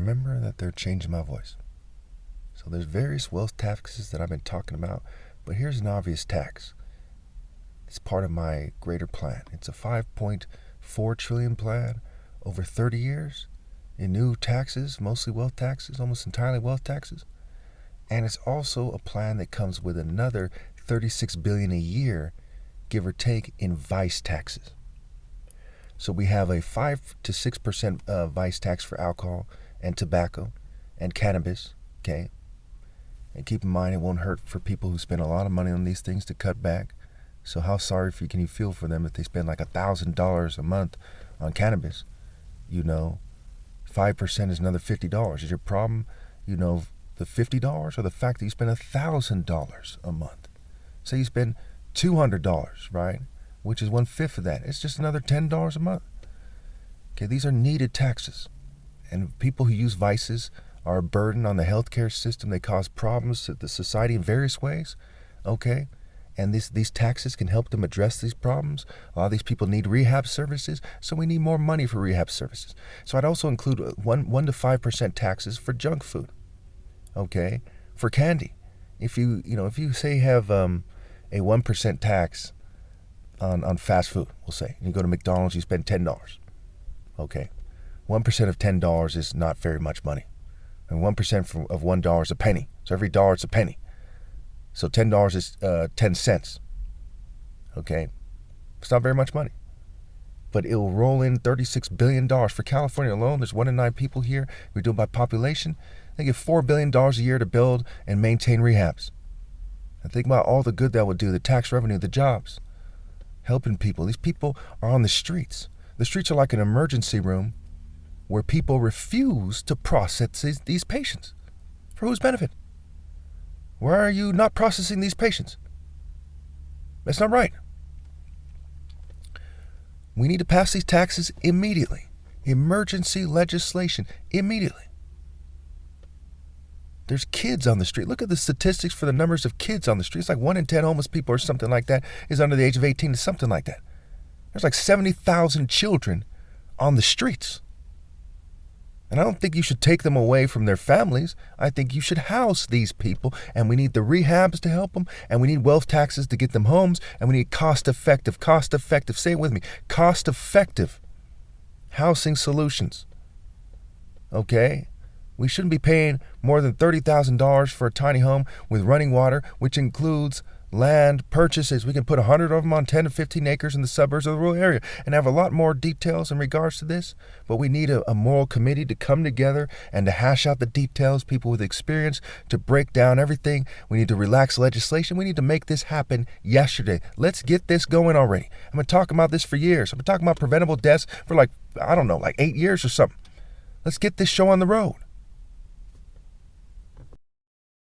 remember that they're changing my voice. So there's various wealth taxes that I've been talking about, but here's an obvious tax. It's part of my greater plan. It's a $5.4 trillion plan over 30 years in new taxes, mostly wealth taxes, almost entirely wealth taxes. And it's also a plan that comes with another $36 billion a year, give or take, in vice taxes. So we have a 5 to 6% vice tax for alcohol and tobacco and cannabis, okay? And keep in mind, it won't hurt for people who spend a lot of money on these things to cut back. So how sorry can you feel for them if they spend like $1,000 a month on cannabis? 5% is another $50. Is your problem, the $50 or the fact that you spend $1,000 a month? Say you spend $200, right? Which is 1/5 of that. It's just another $10 a month. Okay, these are needed taxes. And people who use vices are a burden on the healthcare system. They cause problems to the society in various ways. Okay? And these taxes can help them address these problems. A lot of these people need rehab services, so we need more money for rehab services. So I'd also include 1 to 5% taxes for junk food. Okay? For candy. If you say you have a 1% tax on fast food, we'll say, and you go to McDonald's, you spend $10. Okay. 1% of $10 is not very much money. And 1% of $1 is a penny. So every dollar is a penny. So $10 is 10 cents. Okay. It's not very much money. But it will roll in $36 billion. For California alone, there's 1 in 9 people here. We do it by population. They get $4 billion a year to build and maintain rehabs. And think about all the good that would do, the tax revenue, the jobs, helping people. These people are on the streets. The streets are like an emergency room where people refuse to process these patients. For whose benefit? Why are you not processing these patients? That's not right. We need to pass these taxes immediately. Emergency legislation, immediately. There's kids on the street. Look at the statistics for the numbers of kids on the street. It's like 1 in 10 homeless people or something like that is under the age of 18 or something like that. There's like 70,000 children on the streets. And I don't think you should take them away from their families. I think you should house these people, and we need the rehabs to help them, and we need wealth taxes to get them homes, and we need cost-effective, say it with me, cost-effective housing solutions. Okay? We shouldn't be paying more than $30,000 for a tiny home with running water, which includes land purchases. We can put 100 of them on 10 to 15 acres in the suburbs of the rural area and have a lot more details in regards to this. But we need a moral committee to come together and to hash out the details, people with experience to break down everything. We need to relax legislation. We need to make this happen yesterday. Let's get this going already. I've been talking about this for years. I've been talking about preventable deaths for like 8 years or something. Let's get this show on the road.